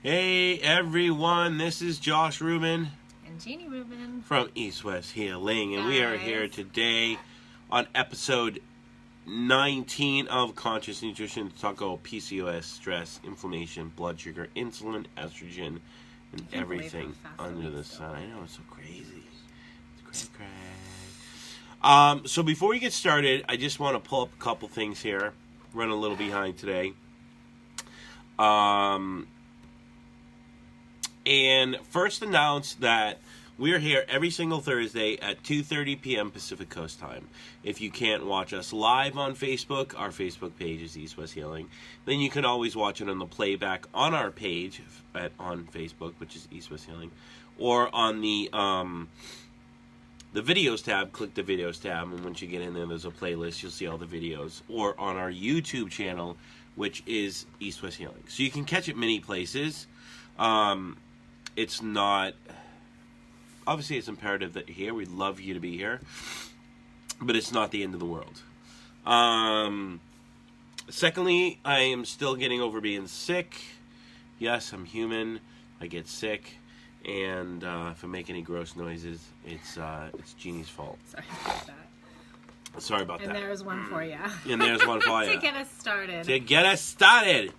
Hey everyone, this is Josh Rubin and Jeannie Rubin from East West Healing, and we are here today on episode 19 of Conscious Nutrition to talk about PCOS, stress, inflammation, blood sugar, insulin, estrogen, and everything under the sun. I know, it's so crazy. It's crazy. So before we get started, I just want to pull up a couple things here. Run a little behind today. And first announce that we're here every single Thursday at 2:30 p.m. Pacific Coast time. If you can't watch us live on Facebook, our Facebook page is East West Healing. Then you can always watch it on the playback on our page on Facebook, which is East West Healing, or on the videos tab. Click the videos tab, and once you get in there, there's a playlist. You'll see all the videos, or on our YouTube channel, which is East West Healing. So you can catch it many places. It's not, obviously it's imperative that you're here. We'd love you to be here, but it's not the end of the world. Secondly, I am still getting over being sick. Yes, I'm human. I get sick, and if I make any gross noises, it's Jeannie's fault. Sorry about that. And there's one for you. And there's one for you. To get us started.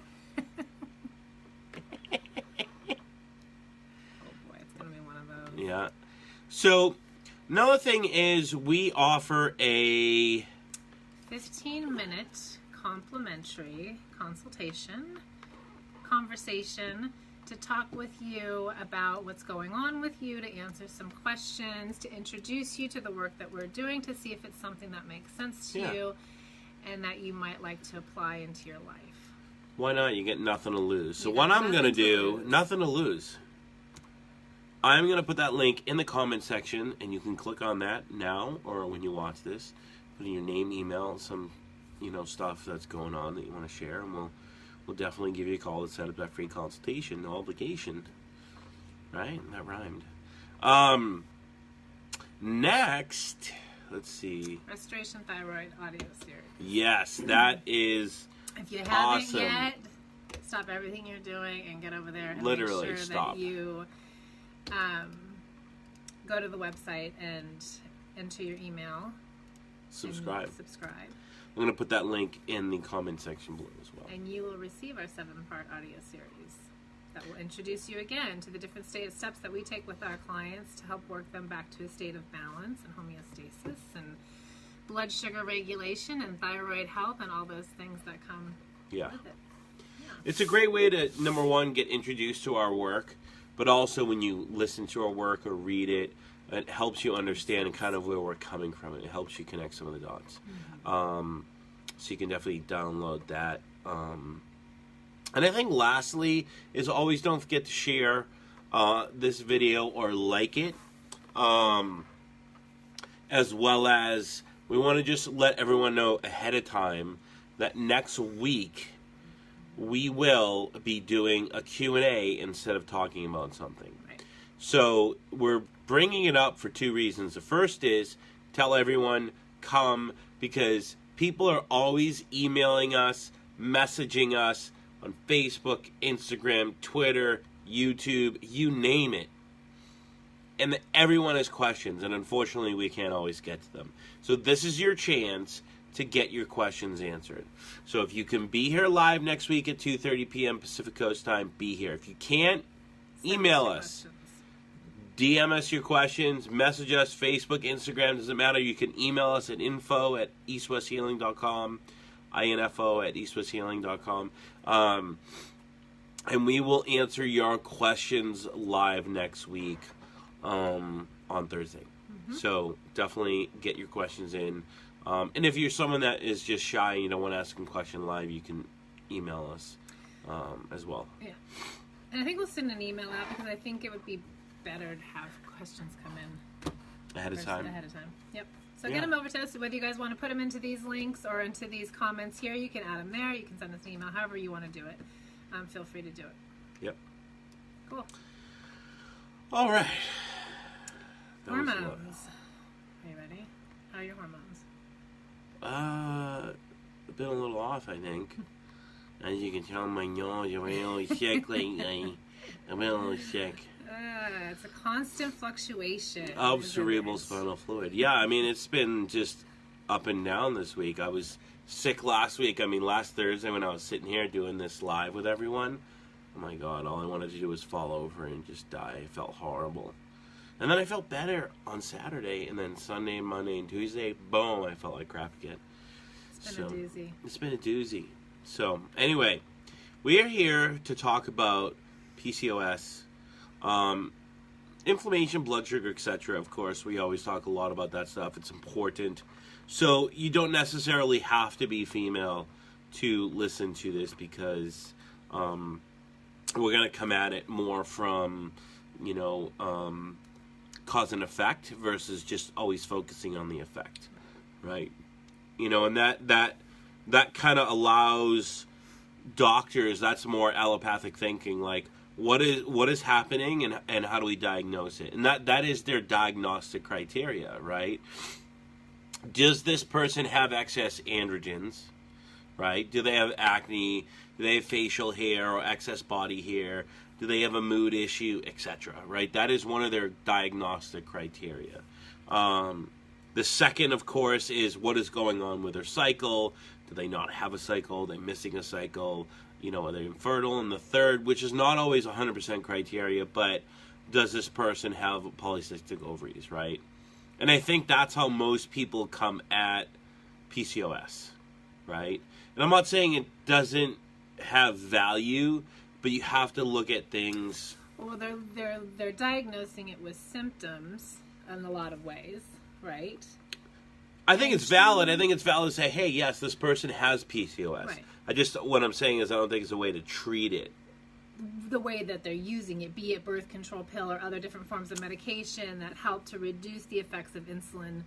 Yeah. So, another thing is we offer a 15-minute complimentary consultation, conversation to talk with you about what's going on with you, to answer some questions, to introduce you to the work that we're doing, to see if it's something that makes sense to you and that you might like to apply into your life. Why not? You get nothing to lose. So what I'm going to do, nothing to lose. I'm going to put that link in the comment section, and you can click on that now or when you watch this. Put in your name, email, some, stuff that's going on that you want to share, and we'll definitely give you a call to set up that free consultation, no obligation. Right? That rhymed. Next, let's see. Restoration Thyroid audio series. Yes, that is if you haven't awesome. Yet, stop everything you're doing and get over there and literally make sure stop. That you go to the website and enter your email. Subscribe. I'm going to put that link in the comment section below as well. And you will receive our 7-part audio series that will introduce you again to the different steps that we take with our clients to help work them back to a state of balance and homeostasis and blood sugar regulation and thyroid health and all those things that come with it. Yeah. It's a great way to, number one, get introduced to our work, but also when you listen to our work or read it, it helps you understand kind of where we're coming from. It helps you connect some of the dots. Mm-hmm. So you can definitely download that. And I think lastly is always don't forget to share this video or like it. As well as we want to just let everyone know ahead of time that next week we will be doing a Q&A instead of talking about something. Right. So we're bringing it up for two reasons. The first is tell everyone come, because people are always emailing us, messaging us on Facebook, Instagram, Twitter, YouTube, you name it. And everyone has questions, and unfortunately we can't always get to them. So this is your chance to get your questions answered. So if you can be here live next week at 2:30 p.m. Pacific Coast time, be here. If you can't, email us. DM us your questions, message us, Facebook, Instagram, doesn't matter. You can email us at info@eastwesthealing.com, info@eastwesthealing.com, and we will answer your questions live next week on Thursday. Mm-hmm. So definitely get your questions in. And if you're someone that is just shy and you don't want to ask a question live, you can email us as well. Yeah. And I think we'll send an email out because I think it would be better to have questions come in ahead of time. Yep. So get them over to us. Whether you guys want to put them into these links or into these comments here, you can add them there. You can send us an email, however you want to do it. Feel free to do it. Yep. Cool. All right. Hormones. Are you ready? How are your hormones? Been a little off, I think. As you can tell, my nose is really sick lately. I'm really sick. It's a constant fluctuation Of cerebral spinal fluid. Yeah, I mean, it's been just up and down this week. I was sick last week. I mean, last Thursday when I was sitting here doing this live with everyone, oh my God, all I wanted to do was fall over and just die. I felt horrible. And then I felt better on Saturday, and then Sunday, Monday, and Tuesday, boom, I felt like crap again. It's been a doozy. It's been a doozy. So, anyway, we are here to talk about PCOS, inflammation, blood sugar, etc. Of course, we always talk a lot about that stuff. It's important. So, you don't necessarily have to be female to listen to this because we're going to come at it more from, cause and effect versus just always focusing on the effect, right? And that kind of allows doctors, that's more allopathic thinking, like what is happening and how do we diagnose it? And that is their diagnostic criteria, right? Does this person have excess androgens, right? Do they have acne? Do they have facial hair or excess body hair? Do they have a mood issue, etc., right? That is one of their diagnostic criteria. The second, of course, is what is going on with their cycle. Do they not have a cycle? Are they missing a cycle? Are they infertile? And the third, which is not always 100% criteria, but does this person have polycystic ovaries, right? And I think that's how most people come at PCOS, right? And I'm not saying it doesn't have value, but you have to look at things. Well, they're diagnosing it with symptoms in a lot of ways, right? I think it's valid. I think it's valid to say, hey, yes, this person has PCOS. Right. What I'm saying is I don't think it's a way to treat it. The way that they're using it, be it birth control pill or other different forms of medication that help to reduce the effects of insulin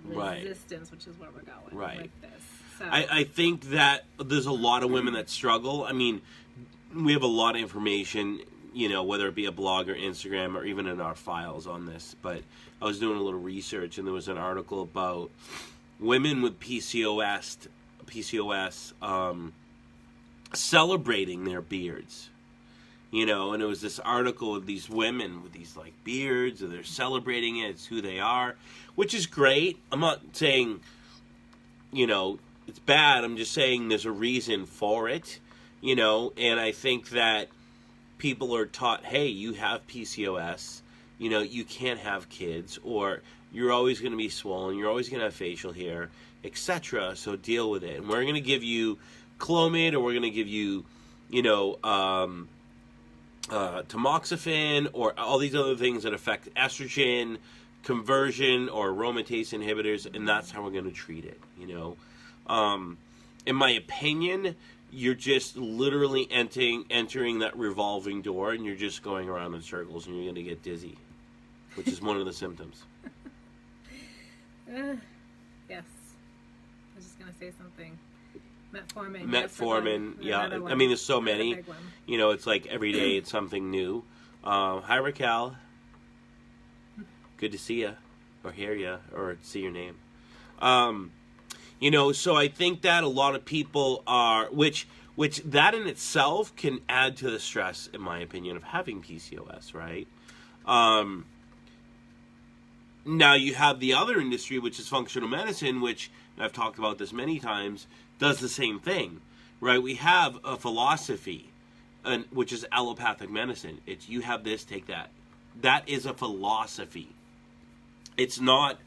resistance, which is where we're going with this. So. I think that there's a lot of women that struggle. I mean, we have a lot of information, whether it be a blog or Instagram or even in our files on this. But I was doing a little research, and there was an article about women with PCOS celebrating their beards. And it was this article of these women with these like beards, and they're celebrating it. It's who they are, which is great. I'm not saying, it's bad. I'm just saying there's a reason for it. And I think that people are taught, hey, you have PCOS, you can't have kids, or you're always going to be swollen, you're always going to have facial hair, etc., so deal with it. And we're going to give you Clomid, or we're going to give you, tamoxifen, or all these other things that affect estrogen conversion or aromatase inhibitors, and that's how we're going to treat it, In my opinion, you're just literally entering that revolving door, and you're just going around in circles, and you're going to get dizzy, which is one of the symptoms. Yes. I was just going to say something. Metformin, yeah. I mean, there's so many. It's like every day it's something new. Hi, Raquel. Good to see you, or hear you, or see your name. So I think that a lot of people are, which that in itself can add to the stress, in my opinion, of having PCOS, right? Now you have the other industry, which is functional medicine, which, and I've talked about this many times, does the same thing, right? We have a philosophy, which is allopathic medicine. It's you have this, take that. That is a philosophy. It's not,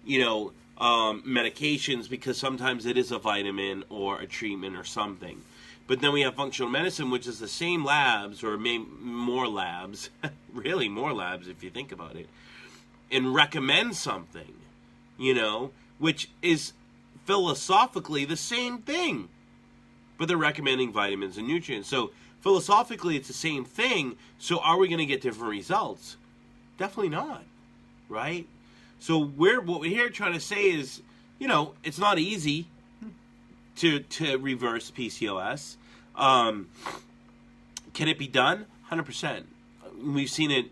medications, because sometimes it is a vitamin or a treatment or something. But then we have functional medicine, which is the same labs, or more labs, really more labs if you think about it, and recommend something, which is philosophically the same thing, but they're recommending vitamins and nutrients. So philosophically it's the same thing, so are we going to get different results? Definitely not, right? So what we're here trying to say is, it's not easy to reverse PCOS. Can it be done? 100%. We've seen it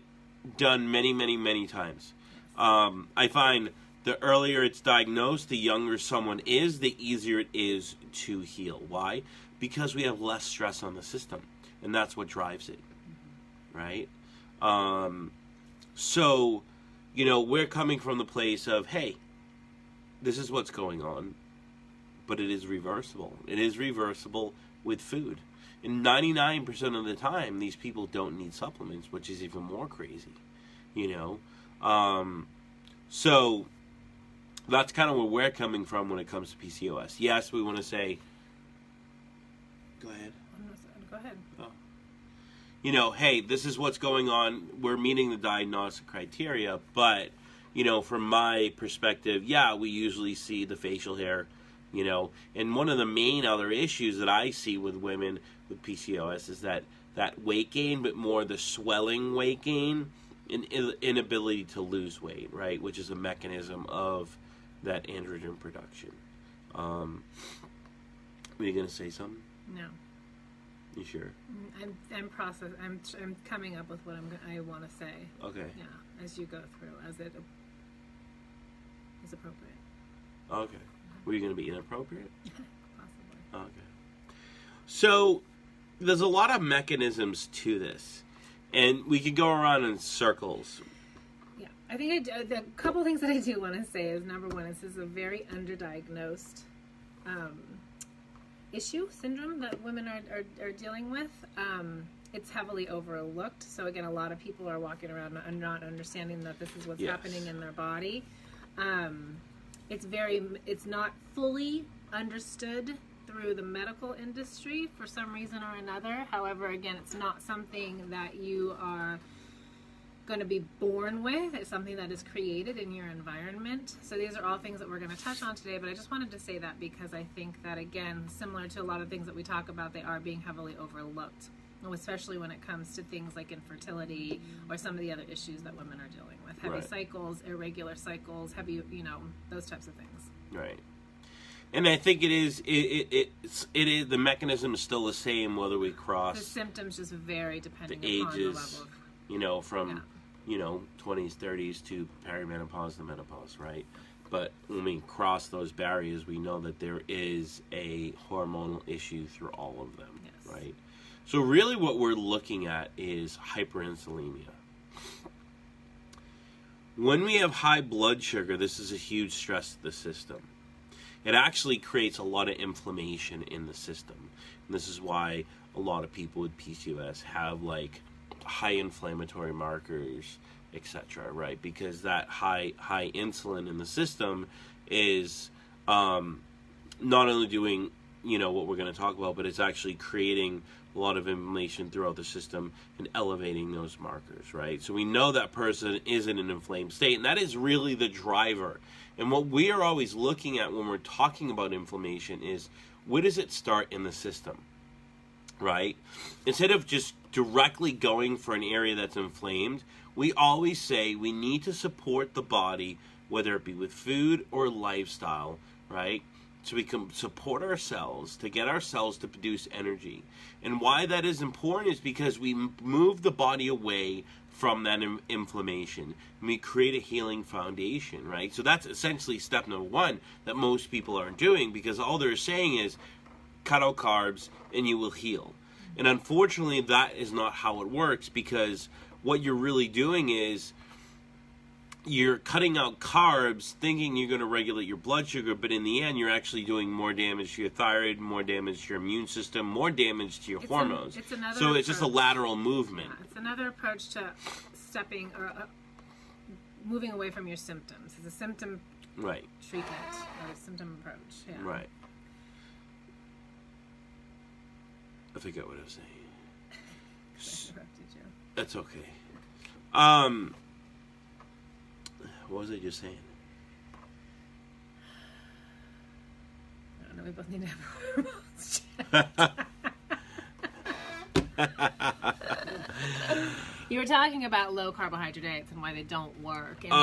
done many, many, many times. I find the earlier it's diagnosed, the younger someone is, the easier it is to heal. Why? Because we have less stress on the system, and that's what drives it. right? So, we're coming from the place of, hey, this is what's going on, but it is reversible. It is reversible with food. And 99% of the time, these people don't need supplements, which is even more crazy, So that's kind of where we're coming from when it comes to PCOS. Yes, we want to say, go ahead. Go ahead. Oh. Hey, this is what's going on. We're meeting the diagnostic criteria, but, from my perspective, yeah, we usually see the facial hair, and one of the main other issues that I see with women with PCOS is that weight gain, but more the swelling weight gain and inability to lose weight, right, which is a mechanism of that androgen production. Were you going to say something? No. You sure? I'm I'm coming up with what I want to say. Okay. Yeah, as you go through, as it is appropriate. Okay. Were you going to be inappropriate? Possibly. Okay. So there's a lot of mechanisms to this, and we could go around in circles. Yeah, I think the couple things that I do want to say is, number one, this is a very underdiagnosed syndrome that women are dealing with. It's heavily overlooked. So again, a lot of people are walking around and not understanding that this is what's happening in their body. It's not fully understood through the medical industry for some reason or another. However, again, it's not something that you are going to be born with. It's something that is created in your environment. So these are all things that we're going to touch on today, but I just wanted to say that because I think that, again, similar to a lot of things that we talk about, they are being heavily overlooked, especially when it comes to things like infertility or some of the other issues that women are dealing with. Heavy cycles, irregular cycles, those types of things. Right. And I think it is the mechanism is still the same whether we cross. The symptoms just vary depending the upon ages, the level of, from 20s, 30s to perimenopause to menopause, right? But when we cross those barriers, we know that there is a hormonal issue through all of them, right? So really what we're looking at is hyperinsulinemia. When we have high blood sugar, this is a huge stress to the system. It actually creates a lot of inflammation in the system. And this is why a lot of people with PCOS have high inflammatory markers, etc., right? Because that high insulin in the system is not only doing, what we're going to talk about, but it's actually creating a lot of inflammation throughout the system and elevating those markers, right? So we know that person is in an inflamed state, and that is really the driver. And what we are always looking at when we're talking about inflammation is, where does it start in the system, right? Instead of just directly going for an area that's inflamed, we always say we need to support the body, whether it be with food or lifestyle, right? So we can support our cells to get our cells to produce energy. And why that is important is because we move the body away from that inflammation, and we create a healing foundation, right? So that's essentially step number one that most people aren't doing, because all they're saying is cut out carbs and you will heal. And unfortunately, that is not how it works, because what you're really doing is you're cutting out carbs thinking you're going to regulate your blood sugar, but in the end, you're actually doing more damage to your thyroid, more damage to your immune system, more damage to your hormones. It's just a lateral movement. Yeah, it's another approach to stepping or moving away from your symptoms. It's a symptom treatment or a symptom approach. Yeah. Right. I forget what I was saying. I interrupted you. That's okay. What was I just saying? I don't know. We both need to have hormones checked. You were talking about low carbohydrates and why they don't work. And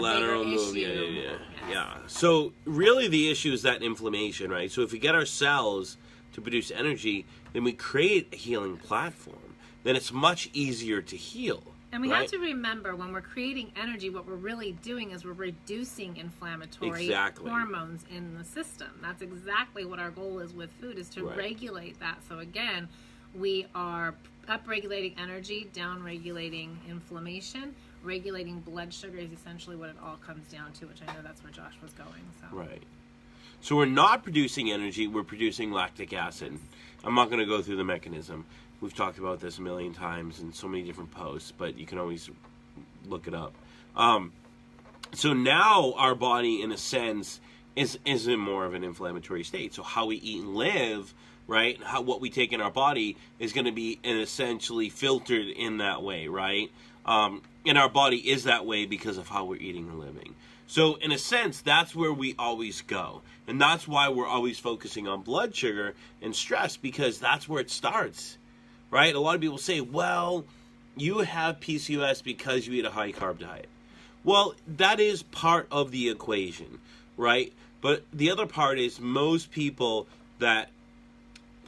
lateral move. Yeah. So really the issue is that inflammation, right? So if we get our cells to produce energy, then we create a healing platform. Then it's much easier to heal. And we have to remember, when we're creating energy, what we're really doing is we're reducing inflammatory hormones in the system. That's exactly what our goal is with food, is to regulate that. So again, we are upregulating energy, downregulating inflammation, regulating blood sugar is essentially what it all comes down to, which I know that's where Josh was going. So. Right. So we're not producing energy, we're producing lactic acid. I'm not going to go through the mechanism. We've talked about this a million times in so many different posts, but you can always look it up. So now our body, in a sense, is in more of an inflammatory state. So how we eat and live, right, what we take in our body is going to be essentially filtered in that way, right? And our body is that way because of how we're eating and living. So in a sense, that's where we always go. And that's why we're always focusing on blood sugar and stress, because that's where it starts, right? A lot of people say, well, you have PCOS because you eat a high-carb diet. Well, that is part of the equation, right? But the other part is most people that,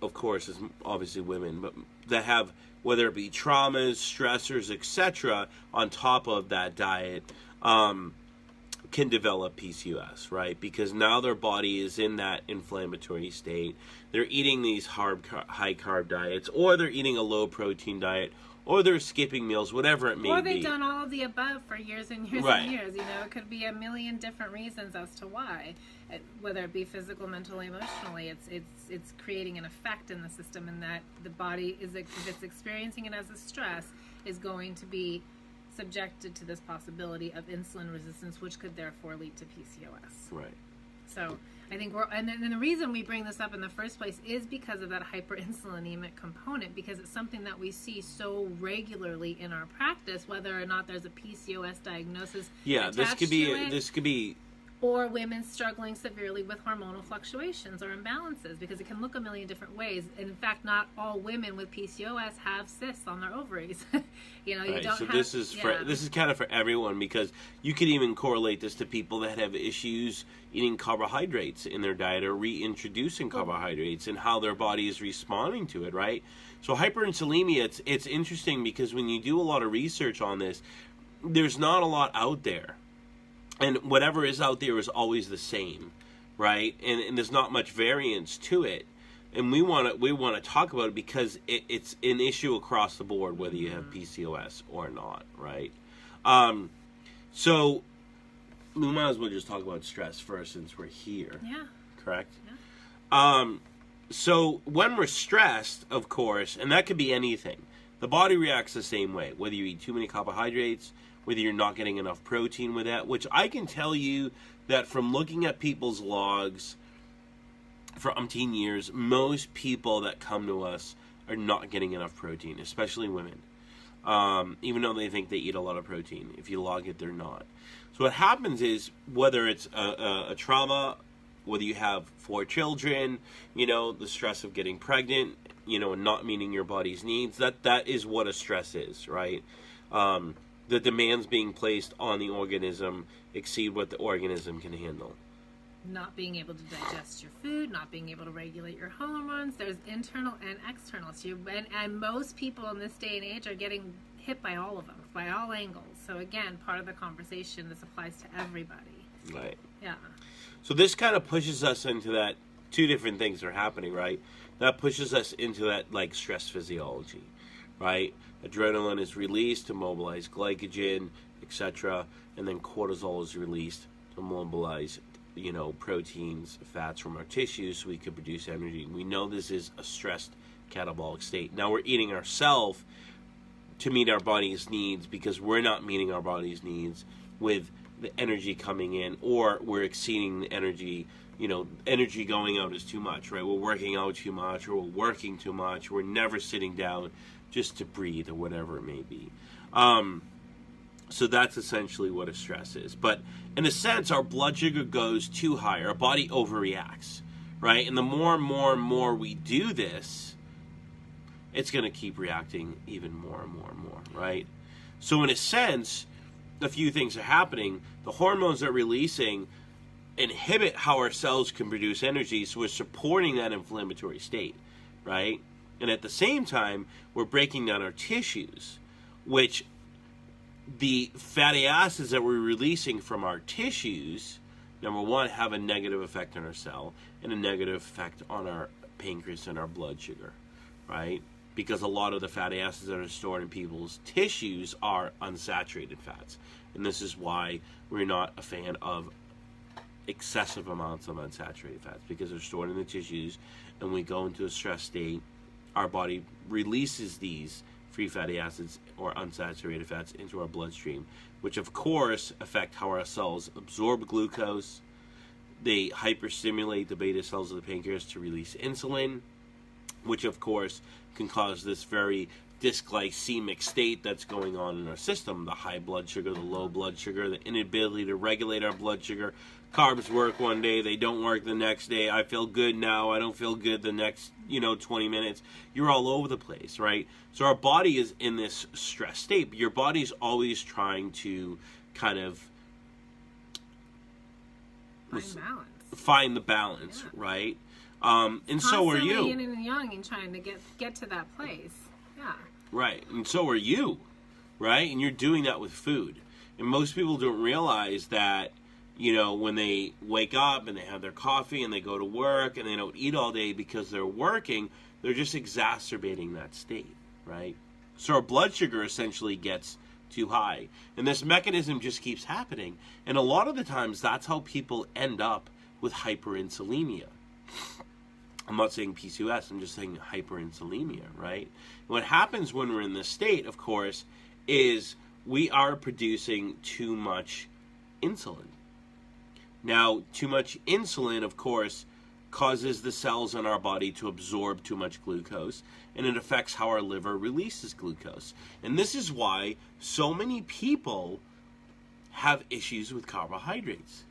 of course, is obviously women, but that have, whether it be traumas, stressors, etc., on top of that diet, can develop PCOS, right? Because now their body is in that inflammatory state. They're eating these high-carb diets, or they're eating a low-protein diet, or they're skipping meals, whatever it may be. Or they've done all of the above for years and years right. and years. You know, it could be a million different reasons as to why. Whether it be physical, mentally, emotionally, it's creating an effect in the system, and that the body is, if it's experiencing it as a stress, is going to be subjected to this possibility of insulin resistance, which could therefore lead to PCOS. Right. So I think and the reason we bring this up in the first place is because of that hyperinsulinemic component, because it's something that we see so regularly in our practice, whether or not there's a PCOS diagnosis. Yeah, this could be or women struggling severely with hormonal fluctuations or imbalances, because it can look a million different ways. And in fact, not all women with PCOS have cysts on their ovaries. You know, right, you don't so have. This is kind of for everyone, because you could even correlate this to people that have issues eating carbohydrates in their diet or reintroducing carbohydrates and how their body is responding to it, right? So hyperinsulinemia, it's interesting because when you do a lot of research on this, there's not a lot out there. And whatever is out there is always the same, right? And there's not much variance to it. And we want to talk about it because it's an issue across the board, whether you have PCOS or not, right? So we might as well just talk about stress first, since we're here. Yeah. Correct? Yeah. So when we're stressed, of course, and that could be anything, the body reacts the same way, whether you eat too many carbohydrates, whether you're not getting enough protein with that, which I can tell you that from looking at people's logs for umpteen years, most people that come to us are not getting enough protein, especially women, even though they think they eat a lot of protein. If you log it, they're not. So what happens is, whether it's a trauma, whether you have 4 children, you know, the stress of getting pregnant, you know, and not meeting your body's needs, that is what a stress is, right? The demands being placed on the organism exceed what the organism can handle. Not being able to digest your food, not being able to regulate your hormones. There's internal and external. So and most people in this day and age are getting hit by all of them, by all angles. So again, part of the conversation, this applies to everybody. Right. Yeah. So this kind of pushes us into that, 2 different things are happening, right? That pushes us into that, like, stress physiology, right? Adrenaline is released to mobilize glycogen, etc., and then cortisol is released to mobilize, you know, proteins, fats from our tissues, so we can produce energy. We know this is a stressed catabolic state. Now we're eating ourselves to meet our body's needs, because we're not meeting our body's needs with the energy coming in, or we're exceeding the energy. You know, energy going out is too much, right? We're working out too much, or we're working too much. We're never sitting down just to breathe, or whatever it may be. So that's essentially what a stress is. But in a sense, our blood sugar goes too high. Our body overreacts, right? And the more and more and more we do this, it's going to keep reacting even more and more and more, right? So in a sense, a few things are happening. The hormones are releasing inhibit how our cells can produce energy, so we're supporting that inflammatory state, right? And at the same time, we're breaking down our tissues, which the fatty acids that we're releasing from our tissues, number one, have a negative effect on our cell and a negative effect on our pancreas and our blood sugar, right? because a lot of the fatty acids that are stored in people's tissues are unsaturated fats. And this is why we're not a fan of excessive amounts of unsaturated fats, because they're stored in the tissues, and we go into a stress state, our body releases these free fatty acids or unsaturated fats into our bloodstream, which of course affect how our cells absorb glucose. They hyperstimulate the beta cells of the pancreas to release insulin, which of course can cause this very dysglycemic state that's going on in our system. The high blood sugar, the low blood sugar, the inability to regulate our blood sugar. Carbs work one day, they don't work the next day. I feel good now, I don't feel good the next 20 minutes. You're all over the place, right? So our body is in this stress state. Your body's always trying to kind of find the balance, yeah. right? And so are you. Yin and yang and trying to get to that place. Yeah. Right. And so are you, right? And you're doing that with food. And most people don't realize that, when they wake up and they have their coffee and they go to work and they don't eat all day because they're working, they're just exacerbating that state, right? So our blood sugar essentially gets too high. And this mechanism just keeps happening. And a lot of the times that's how people end up with hyperinsulinemia. I'm not saying PCOS, I'm just saying hyperinsulinemia, right? What happens when we're in this state, of course, is we are producing too much insulin. Now, too much insulin, of course, causes the cells in our body to absorb too much glucose, and it affects how our liver releases glucose. And this is why so many people have issues with carbohydrates.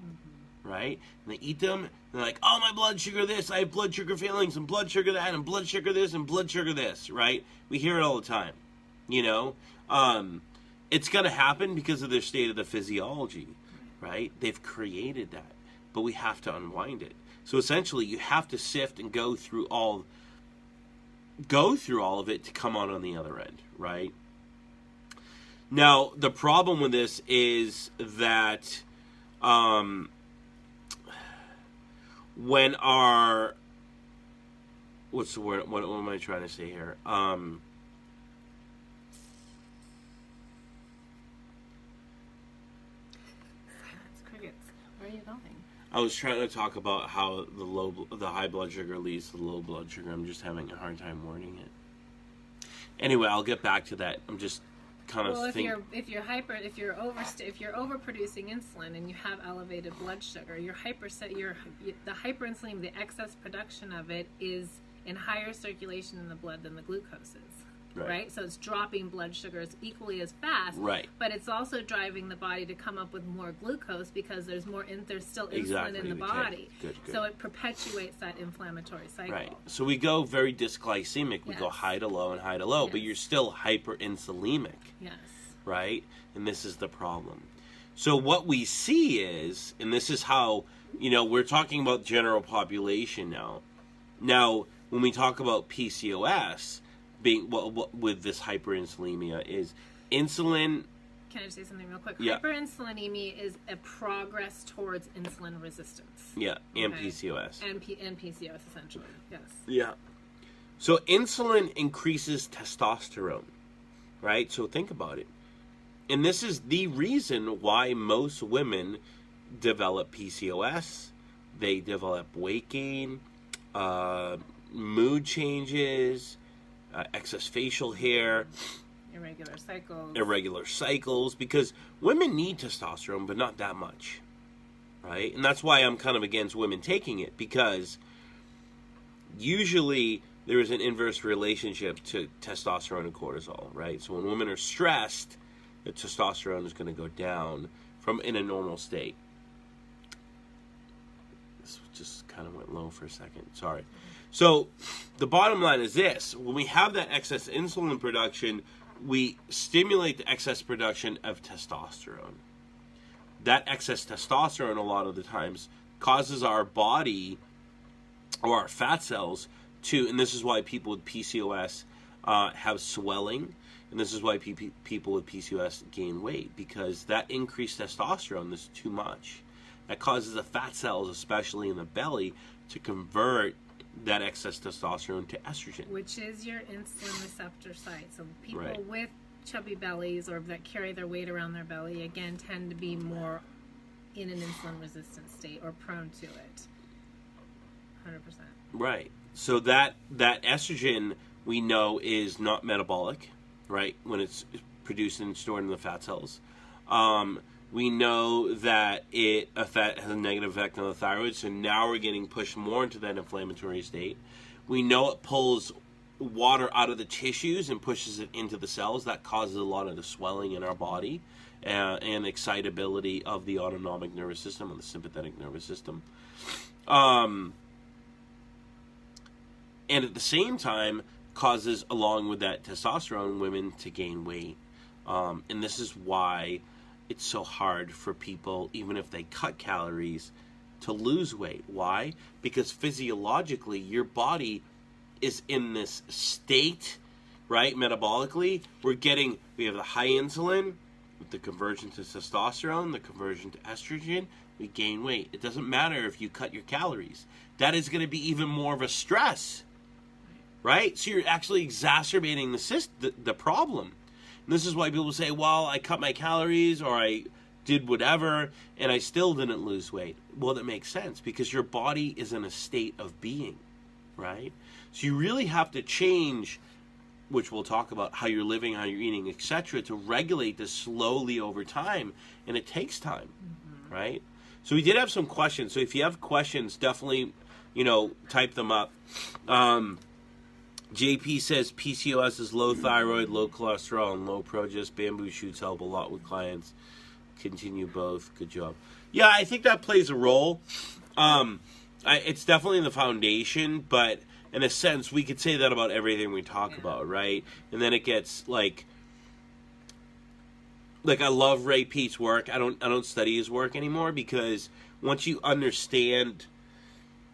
Right? And they eat them, and they're like, oh, my blood sugar this, I have blood sugar failings, and blood sugar that, and blood sugar this, and blood sugar this, right? We hear it all the time, It's going to happen because of their state of the physiology, right? They've created that, but we have to unwind it. So essentially, you have to sift and go through all of it to come out on the other end, right? Now, the problem with this is that, when our, what's the word, what am I trying to say here? Crickets. Where are you going? I was trying to talk about how the high blood sugar leads to low blood sugar. I'm just having a hard time wording it. Anyway, I'll get back to that. I'm just kind of if you're overproducing insulin and you have elevated blood sugar, the hyperinsulinemia, the excess production of it, is in higher circulation in the blood than the glucose is. Right? So it's dropping blood sugars equally as fast. Right. But it's also driving the body to come up with more glucose because there's still insulin in the body. Good. So it perpetuates that inflammatory cycle. Right. So we go very dysglycemic. We go high to low and high to low, but you're still hyperinsulemic. Yes. Right? And this is the problem. So what we see is, and this is how, we're talking about general population now. Now, when we talk about PCOS, being with this hyperinsulinemia, is insulin. Can I just say something real quick? Yeah. Hyperinsulinemia is a progress towards insulin resistance. Yeah, and PCOS. And PCOS, essentially. Yes. Yeah. So insulin increases testosterone, right? So think about it. And this is the reason why most women develop PCOS. They develop weight gain, mood changes, excess facial hair, irregular cycles, because women need testosterone, but not that much, right? And that's why I'm kind of against women taking it, because usually there is an inverse relationship to testosterone and cortisol, right? So when women are stressed, the testosterone is going to go down in a normal state. This just kind of went low for a second. Sorry. So the bottom line is this. When we have that excess insulin production, we stimulate the excess production of testosterone. That excess testosterone, a lot of the times, causes our body or our fat cells to, and this is why people with PCOS have swelling, and this is why people with PCOS gain weight, because that increased testosterone is too much. That causes the fat cells, especially in the belly, to convert that excess testosterone to estrogen. Which is your insulin receptor site. So people Right. with chubby bellies or that carry their weight around their belly, again, tend to be more in an insulin resistant state or prone to it. 100%. Right. So that estrogen we know is not metabolic, right? When it's produced and stored in the fat cells. We know that it has a negative effect on the thyroid, so now we're getting pushed more into that inflammatory state. We know it pulls water out of the tissues and pushes it into the cells. That causes a lot of the swelling in our body and excitability of the autonomic nervous system and the sympathetic nervous system. And at the same time, causes, along with that testosterone, women to gain weight. And this is why it's so hard for people, even if they cut calories, to lose weight. Why? Because physiologically, your body is in this state, right? Metabolically, we have the high insulin, with the conversion to testosterone, the conversion to estrogen, we gain weight. It doesn't matter if you cut your calories. That is going to be even more of a stress, right? So you're actually exacerbating the problem. And this is why people say, well, I cut my calories or I did whatever and I still didn't lose weight. Well, that makes sense because your body is in a state of being, right? So you really have to change, which we'll talk about, how you're living, how you're eating, etc., to regulate this slowly over time. And it takes time, right? So we did have some questions. So if you have questions, definitely, type them up. JP says PCOS is low thyroid, low cholesterol, and low progest. Bamboo shoots help a lot with clients. Continue both. Good job. Yeah, I think that plays a role. It's definitely the foundation, but in a sense, we could say that about everything we talk about, right? And then it gets like I love Ray Peat's work. I don't study his work anymore because once you understand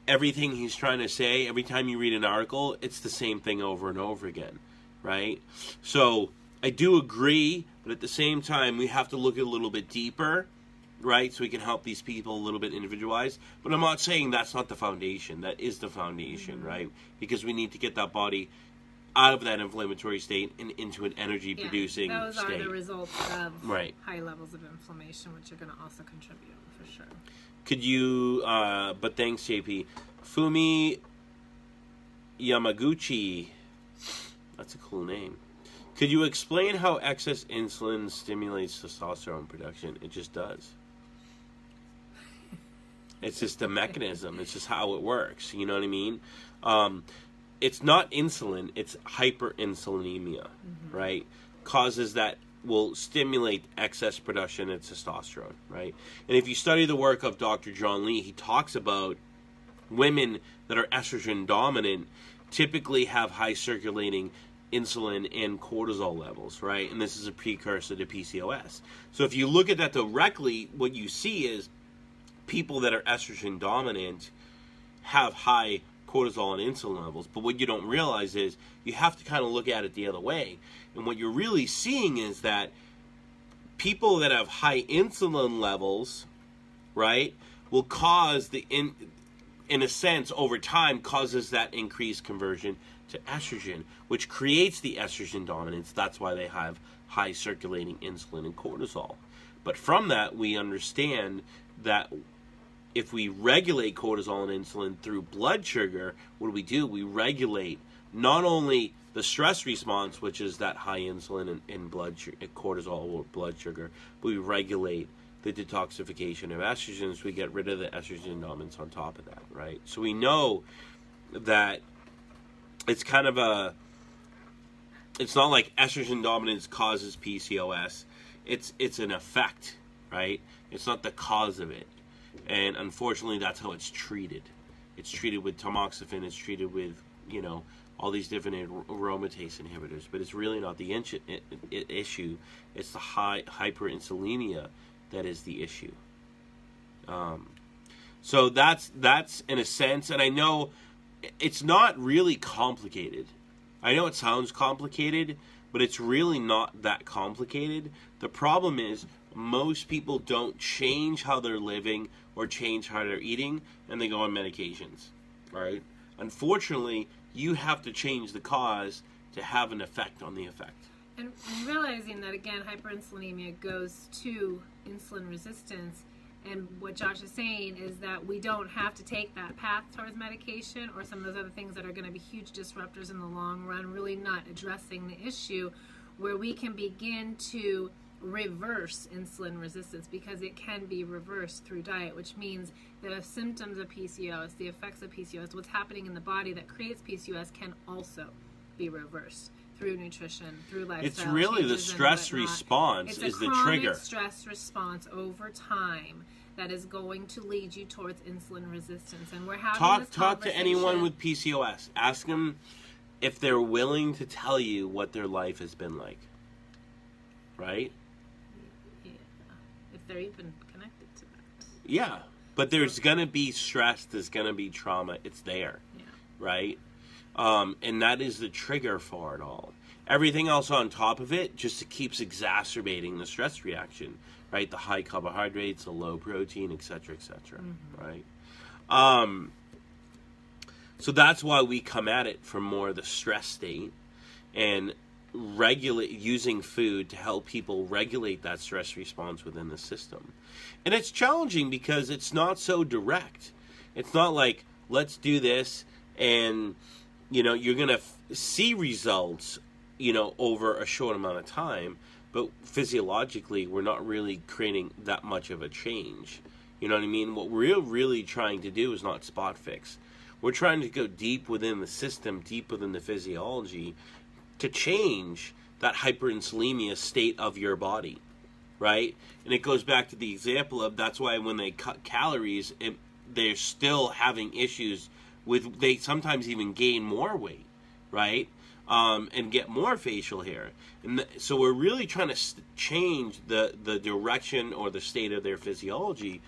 everything he's trying to say, every time you read an article, it's the same thing over and over again, right? So I do agree, but at the same time, we have to look a little bit deeper, right? So we can help these people a little bit individualized. But I'm not saying that's not the foundation. That is the foundation, right? Because we need to get that body out of that inflammatory state and into an energy-producing state. Those are the results of right. high levels of inflammation, which are going to also contribute, for sure. Could you, but thanks, JP. Fumi Yamaguchi, that's a cool name. Could you explain how excess insulin stimulates testosterone production? It just does. It's just a mechanism. It's just how it works. You know what I mean? It's not insulin. It's hyperinsulinemia, right? Causes that will stimulate excess production of testosterone, right? And if you study the work of Dr. John Lee, he talks about women that are estrogen dominant typically have high circulating insulin and cortisol levels, right? And this is a precursor to PCOS. So if you look at that directly, what you see is people that are estrogen dominant have high cortisol and insulin levels. But what you don't realize is you have to kind of look at it the other way. And what you're really seeing is that people that have high insulin levels, right, will cause in a sense, over time, causes that increased conversion to estrogen, which creates the estrogen dominance. That's why they have high circulating insulin and cortisol. But from that, we understand that if we regulate cortisol and insulin through blood sugar, what do? We regulate not only the stress response, which is that high insulin and cortisol or blood sugar, but we regulate the detoxification of estrogens. We get rid of the estrogen dominance on top of that, right? So we know that it's kind of it's not like estrogen dominance causes PCOS. It's an effect, right? It's not the cause of it. And unfortunately, that's how it's treated. It's treated with tamoxifen. It's treated with, all these different aromatase inhibitors. But it's really not the issue. It's the hyperinsulinemia that is the issue. So that's in a sense, and I know it's not really complicated. I know it sounds complicated, but it's really not that complicated. The problem is most people don't change how they're living or change how they're eating, and they go on medications, right? Unfortunately, you have to change the cause to have an effect on the effect. And realizing that, again, hyperinsulinemia goes to insulin resistance. And what Josh is saying is that we don't have to take that path towards medication or some of those other things that are going to be huge disruptors in the long run, really not addressing the issue, where we can begin to reverse insulin resistance, because it can be reversed through diet, which means the symptoms of PCOS, the effects of PCOS, what's happening in the body that creates PCOS can also be reversed through nutrition, through lifestyle. It's really the stress response is the trigger. It's a chronic stress response over time that is going to lead you towards insulin resistance. And we're having this talk to anyone with PCOS. Ask them if they're willing to tell you what their life has been like. Right? Yeah. If they're even connected to that. Yeah. But there's going to be stress. There's going to be trauma. It's there. Yeah. Right? And that is the trigger for it all. Everything else on top of it just keeps exacerbating the stress reaction, right? The high carbohydrates, the low protein, et cetera, right? So that's why we come at it from more the stress state and using food to help people regulate that stress response within the system. And it's challenging because it's not so direct. It's not like, let's do this and you're going to see results, over a short amount of time, but physiologically, we're not really creating that much of a change. You know what I mean? What we're really trying to do is not spot fix. We're trying to go deep within the system, deep within the physiology, to change that hyperinsulinemia state of your body, right? And it goes back to the example of that's why when they cut calories, they're still having issues they sometimes even gain more weight, right? And get more facial hair. And so we're really trying to change the direction or the state of their physiology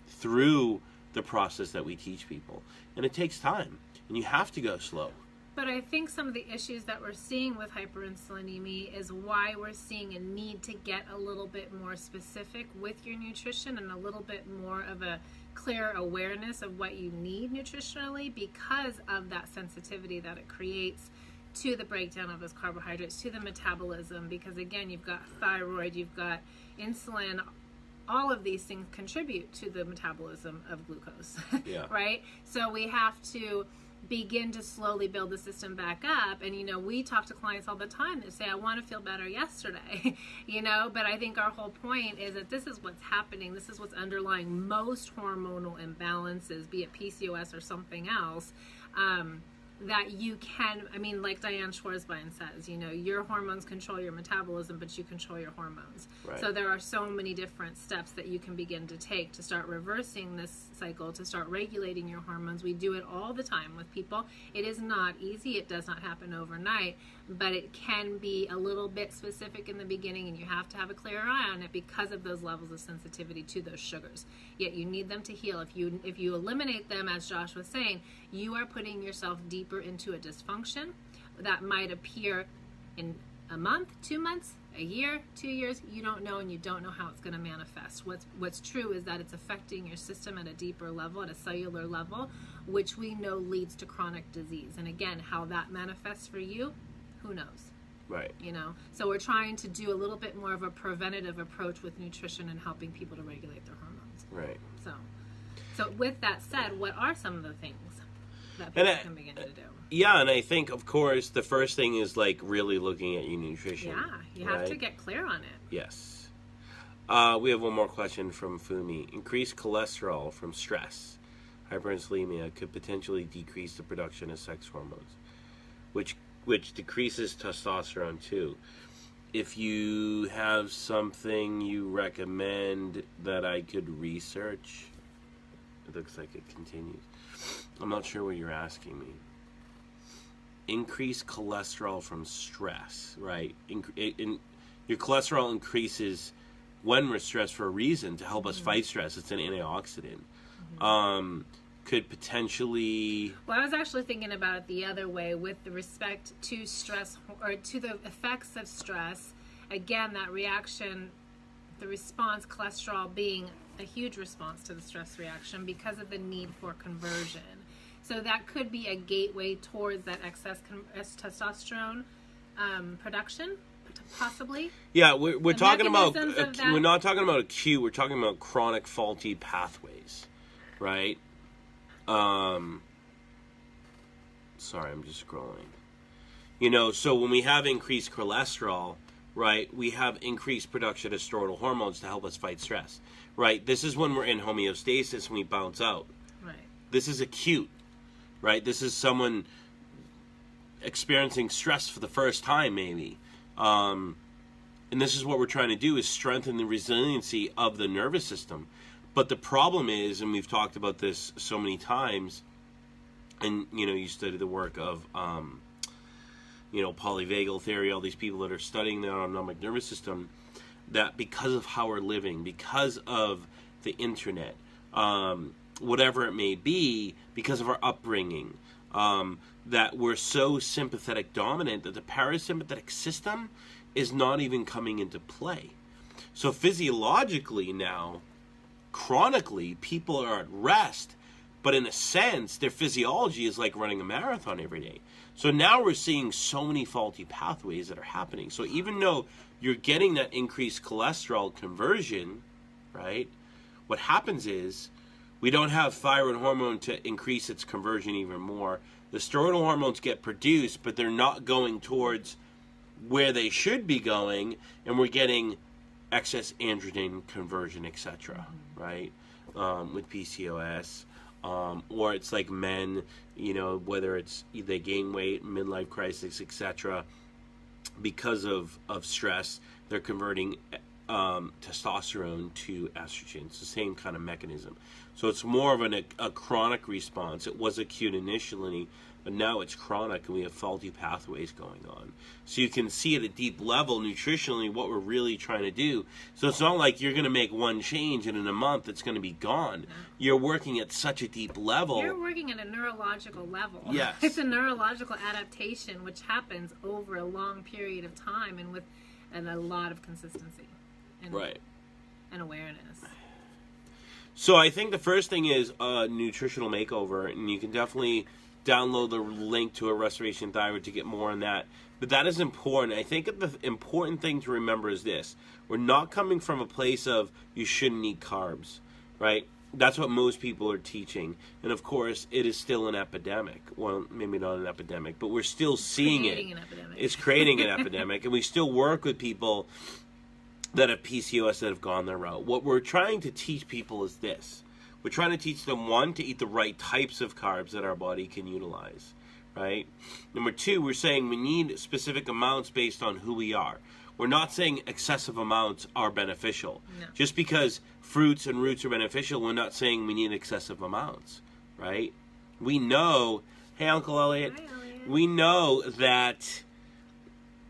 through the process that we teach people. And it takes time, and you have to go slow. But I think some of the issues that we're seeing with hyperinsulinemia is why we're seeing a need to get a little bit more specific with your nutrition and a little bit more of a clear awareness of what you need nutritionally, because of that sensitivity that it creates to the breakdown of those carbohydrates, to the metabolism, because again, you've got thyroid, you've got insulin, all of these things contribute to the metabolism of glucose, yeah. Right? So we have to begin to slowly build the system back up. And, we talk to clients all the time that say, I want to feel better yesterday, but I think our whole point is that this is what's happening. This is what's underlying most hormonal imbalances, be it PCOS or something else, that you can, like Diane Schwarzbein says, your hormones control your metabolism, but you control your hormones. Right. So there are so many different steps that you can begin to take to start reversing this cycle, to start regulating your hormones. We do it all the time with people. It is not easy. It does not happen overnight, but it can be a little bit specific in the beginning, and you have to have a clear eye on it because of those levels of sensitivity to those sugars. Yet you need them to heal. If you eliminate them, as Josh was saying, you are putting yourself deeper into a dysfunction that might appear in a month, 2 months, a year, 2 years. You don't know, and you don't know how it's going to manifest. What's true is that it's affecting your system at a deeper level, at a cellular level, which we know leads to chronic disease. And again, how that manifests for you, who knows? Right. So we're trying to do a little bit more of a preventative approach with nutrition and helping people to regulate their hormones. Right. So with that said, what are some of the things that people can begin to do? Yeah, and I think, of course, the first thing is really looking at your nutrition. Yeah, you have to get clear on it. Yes. We have one more question from Fumi. Increased cholesterol from stress, hyperinsulinemia, could potentially decrease the production of sex hormones, which decreases testosterone too. If you have something you recommend that I could research, it looks like it continues. I'm not sure what you're asking me. Increased cholesterol from stress, right? Your cholesterol increases when we're stressed for a reason, to help us fight stress. It's an antioxidant. Could potentially... Well, I was actually thinking about it the other way with respect to stress, or to the effects of stress. Again, that reaction, the response, cholesterol being a huge response to the stress reaction because of the need for conversion. So that could be a gateway towards that excess testosterone production, possibly. Yeah, we're talking about, we're not talking about acute, we're talking about chronic faulty pathways, right? Sorry, I'm just scrolling. You know, so when we have increased cholesterol, right, we have increased production of steroidal hormones to help us fight stress, right? This is when we're in homeostasis and we bounce out. Right. This is acute, right? This is someone experiencing stress for the first time, maybe. And this is what we're trying to do, is strengthen the resiliency of the nervous system. But the problem is, and we've talked about this so many times, and, you know, you study the work of, you know, polyvagal theory, all these people that are studying the autonomic nervous system, that because of how we're living, because of the internet, whatever it may be, because of our upbringing, that we're so sympathetic dominant that the parasympathetic system is not even coming into play. So physiologically now, chronically, people are at rest, but in a sense, their physiology is like running a marathon every day. So now we're seeing so many faulty pathways that are happening. So even though you're getting that increased cholesterol conversion, right, what happens is we don't have thyroid hormone to increase its conversion even more. The steroidal hormones get produced, but they're not going towards where they should be going, and we're getting excess androgen conversion, etc., right, with PCOS. Or it's like men, you know, whether it's they gain weight, midlife crisis, etc., because of stress, they're converting testosterone to estrogen. It's the same kind of mechanism. So it's more of a chronic response. It was acute initially, but now it's chronic, and we have faulty pathways going on. So you can see at a deep level, nutritionally, what we're really trying to do. So it's not like you're going to make one change and in a month it's going to be gone. No. You're working at such a deep level. You're working at a neurological level. Yes. It's a neurological adaptation which happens over a long period of time and a lot of consistency. Right. And awareness. So I think the first thing is a nutritional makeover, and you can definitely download the link to a Restoration Thyroid to get more on that. But that is important. I think the important thing to remember is this. We're not coming from a place of you shouldn't eat carbs, right? That's what most people are teaching. And, of course, it is still an epidemic. Well, maybe not an epidemic, but we're still seeing it. It's creating an epidemic. And we still work with people that have PCOS that have gone their route. What we're trying to teach people is this. We're trying to teach them, one, to eat the right types of carbs that our body can utilize, right? Number two, we're saying we need specific amounts based on who we are. We're not saying excessive amounts are beneficial. No. Just because fruits and roots are beneficial, we're not saying we need excessive amounts, right? We know, hey, Uncle Elliot. Hi, Elliot. We know that,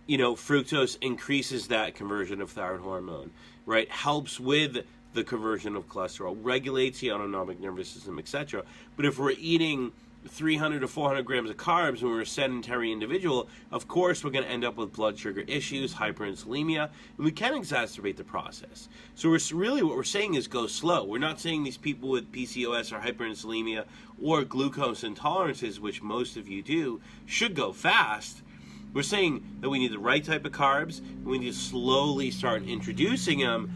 you know, fructose increases that conversion of thyroid hormone, right? Helps with the conversion of cholesterol, regulates the autonomic nervous system, etc. But if we're eating 300 to 400 grams of carbs when we're a sedentary individual, of course we're going to end up with blood sugar issues, hyperinsulinemia, and we can exacerbate the process. So what we're saying is go slow. We're not saying these people with PCOS or hyperinsulinemia or glucose intolerances, which most of you do, should go fast. We're saying that we need the right type of carbs, and we need to slowly start introducing them.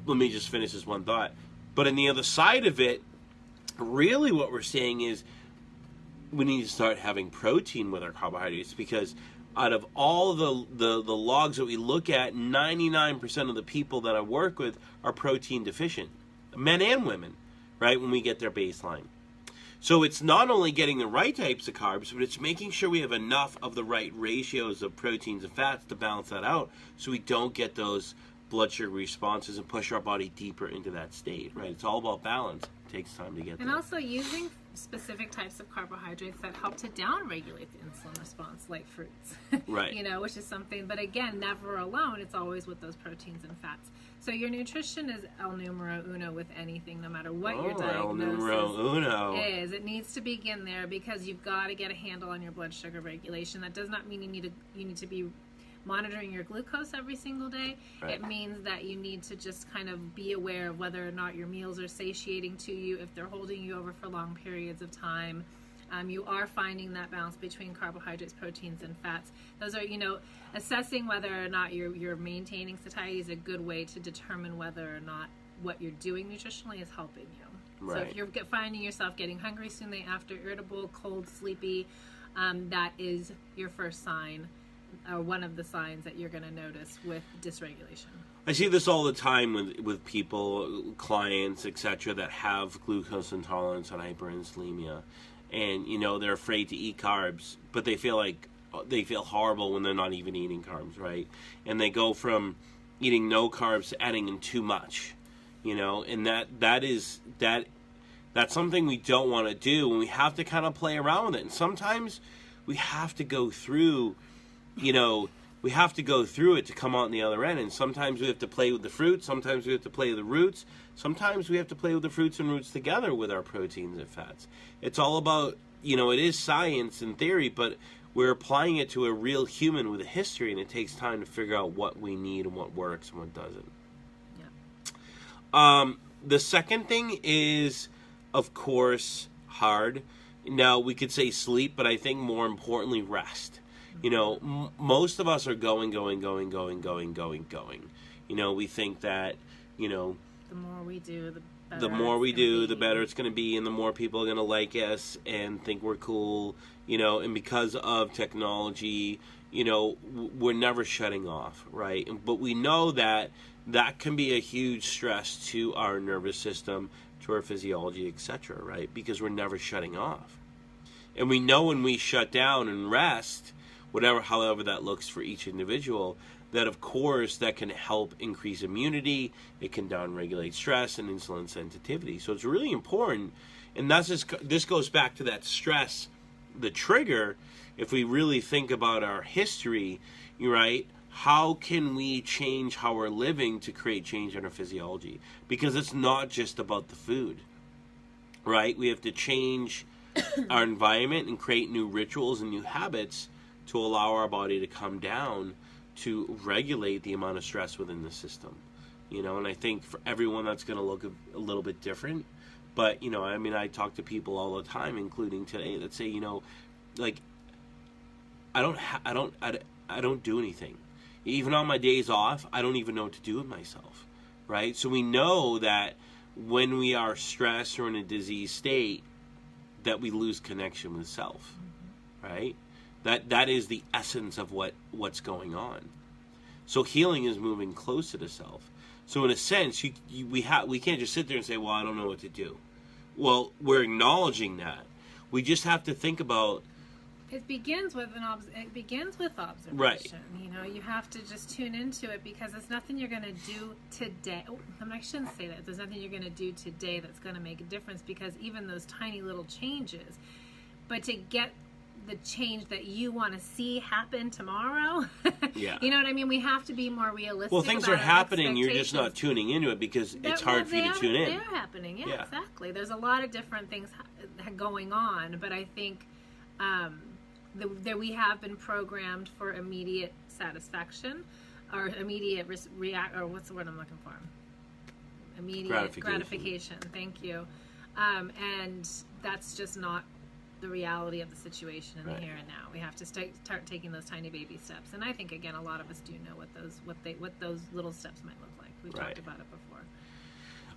Let me just finish this one thought. But on the other side of it, really what we're saying is we need to start having protein with our carbohydrates, because out of all the logs that we look at, 99% of the people that I work with are protein deficient, men and women, right, when we get their baseline. So it's not only getting the right types of carbs, but it's making sure we have enough of the right ratios of proteins and fats to balance that out so we don't get those blood sugar responses and push our body deeper into that state, right? It's all about balance. It takes time to get there. And also using specific types of carbohydrates that help to downregulate the insulin response, like fruits. Right. You know, which is something, but again, never alone. It's always with those proteins and fats. So your nutrition is el numero uno with anything, no matter what your diagnosis is. It needs to begin there, because you've got to get a handle on your blood sugar regulation. That does not mean you need to be monitoring your glucose every single day. Right. It means that you need to just kind of be aware of whether or not your meals are satiating to you, if they're holding you over for long periods of time. You are finding that balance between carbohydrates, proteins, and fats. Those are, assessing whether or not you're maintaining satiety is a good way to determine whether or not what you're doing nutritionally is helping you. Right. So if you're finding yourself getting hungry soon after, irritable, cold, sleepy, that is your first sign, or one of the signs that you're going to notice with dysregulation. I see this all the time with people, clients, etc., that have glucose intolerance and hyperinsulinemia. And, they're afraid to eat carbs, but they feel horrible when they're not even eating carbs, right? And they go from eating no carbs to adding in too much, and that's something we don't want to do, and we have to kind of play around with it. And sometimes we have to go through, we have to go through it to come out on the other end. And sometimes we have to play with the fruit. Sometimes we have to play with the roots. Sometimes we have to play with the fruits and roots together with our proteins and fats. It's all about, it is science and theory, but we're applying it to a real human with a history, and it takes time to figure out what we need and what works and what doesn't. Yeah. The second thing is, of course, hard. Now, we could say sleep, but I think more importantly, rest. Most of us are going. We think that, the more we do, the better it's going to be, and the more people are going to like us and think we're cool, and because of technology, we're never shutting off, right? But we know that can be a huge stress to our nervous system, to our physiology, etc., right? Because we're never shutting off. And we know when we shut down and rest, however that looks for each individual, that of course that can help increase immunity, it can downregulate stress and insulin sensitivity. So it's really important, and this goes back to that stress, the trigger. If we really think about our history, right, how can we change how we're living to create change in our physiology? Because it's not just about the food, right? We have to change our environment and create new rituals and new habits to allow our body to come down, to regulate the amount of stress within the system. And I think for everyone that's going to look a little bit different. But, I talk to people all the time, including today, that say, like, I don't do anything. Even on my days off, I don't even know what to do with myself, right? So we know that when we are stressed or in a disease state, that we lose connection with self, right? That is the essence of what's going on. So healing is moving closer to self. So in a sense, we can't just sit there and say, well, I don't know what to do. Well, we're acknowledging that. We just have to think about. It begins with observation. Right. You have to just tune into it, because there's nothing you're going to do today. I shouldn't say that. There's nothing you're going to do today that's going to make a difference, because even those tiny little changes, but to get the change that you want to see happen tomorrow. Yeah. You know what I mean? We have to be more realistic. Well, things are happening. You're just not tuning into it because it's hard for you to tune in. They're happening. Yeah, exactly. There's a lot of different things going on, but I think that we have been programmed for immediate satisfaction, or immediate or what's the word I'm looking for? Immediate gratification. Thank you. And that's just not the reality of the situation in the here and now. We have to start taking those tiny baby steps, and I think again a lot of us do know what those little steps might look like. We talked about it before.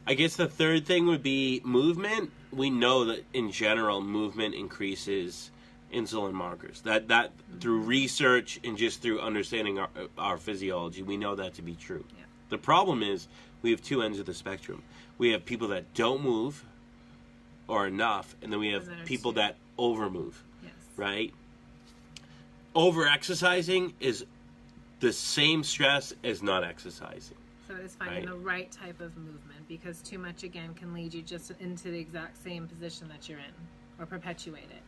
I guess the third thing would be movement. We know that in general movement increases insulin markers. That through research and just through understanding our physiology, we know that to be true. Yeah. The problem is we have two ends of the spectrum. We have people that don't move or enough, and then we have people that overmove. Yes. Right? Over-exercising is the same stress as not exercising. So it's finding the right type of movement, because too much, again, can lead you just into the exact same position that you're in, or perpetuate it.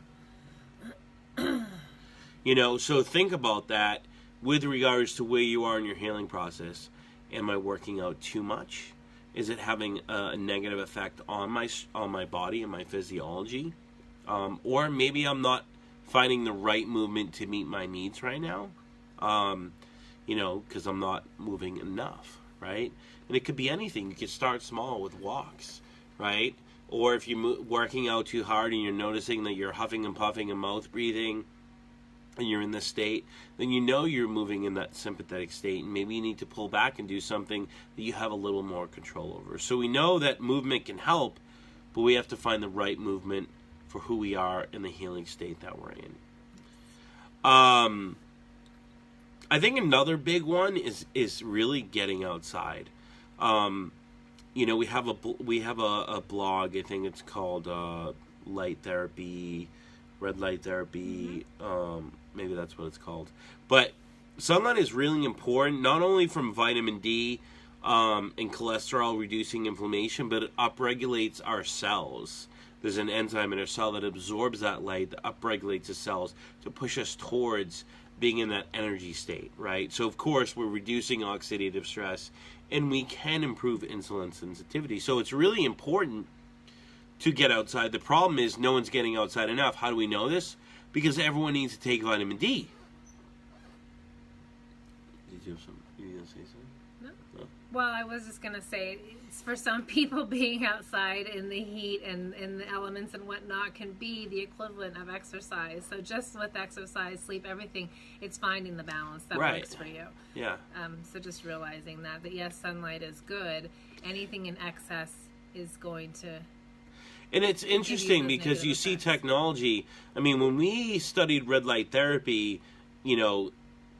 So think about that with regards to where you are in your healing process. Am I working out too much? Is it having a negative effect on my body and my physiology? Or maybe I'm not finding the right movement to meet my needs right now. because I'm not moving enough, right? And it could be anything. You could start small with walks, right? Or if you're working out too hard and you're noticing that you're huffing and puffing and mouth breathing, and you're in this state, then you're moving in that sympathetic state, and maybe you need to pull back and do something that you have a little more control over. So we know that movement can help, but we have to find the right movement for who we are in the healing state that we're in. I think another big one is really getting outside. We have a blog. I think it's called Light Therapy, Red Light Therapy. Maybe that's what it's called. But sunlight is really important, not only from vitamin D and cholesterol reducing inflammation, but it upregulates our cells. There's an enzyme in our cell that absorbs that light, that upregulates the cells to push us towards being in that energy state, right? So, of course, we're reducing oxidative stress, and we can improve insulin sensitivity. So it's really important to get outside. The problem is no one's getting outside enough. How do we know this? Because everyone needs to take vitamin D. Did you gonna say something? No. Well, I was just going to say, for some people, being outside in the heat and the elements and whatnot can be the equivalent of exercise. So just with exercise, sleep, everything, it's finding the balance that works for you. Yeah. So just realizing that yes, sunlight is good. Anything in excess is going to... And it's interesting because you see technology. I mean, when we studied red light therapy,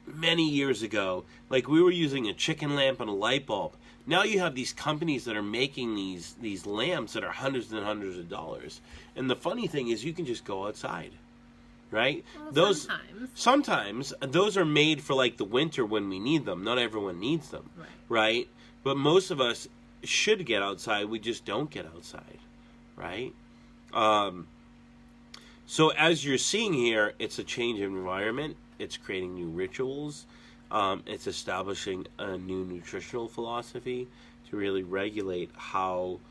many years ago, like we were using a chicken lamp and a light bulb. Now you have these companies that are making these lamps that are hundreds and hundreds of dollars. And the funny thing is you can just go outside, right? Well, sometimes those are made for like the winter when we need them. Not everyone needs them, right? But most of us should get outside. We just don't get outside, right? So as you're seeing here, it's a change in environment. It's creating new rituals. It's establishing a new nutritional philosophy to really regulate how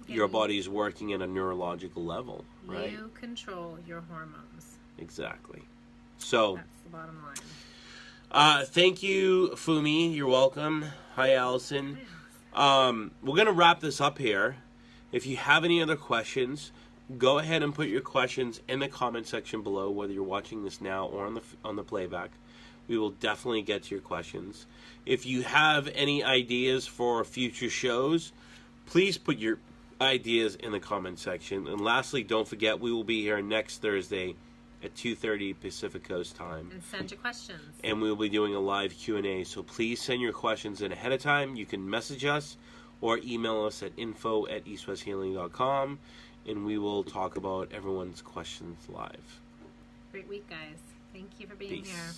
your body is working at a neurological level, right? You control your hormones. Exactly. So that's the bottom line. Thank you, Fumi. You're welcome. Hi, Allison. We're going to wrap this up here. If you have any other questions, go ahead and put your questions in the comment section below, whether you're watching this now or on the playback. We will definitely get to your questions. If you have any ideas for future shows, please put your ideas in the comment section. And lastly, don't forget, we will be here next Thursday at 2:30 Pacific Coast time. And send your questions. And we will be doing a live Q&A. So please send your questions in ahead of time. You can message us or email us at info@eastwesthealing.com. And we will talk about everyone's questions live. Great week, guys. Thank you for being here.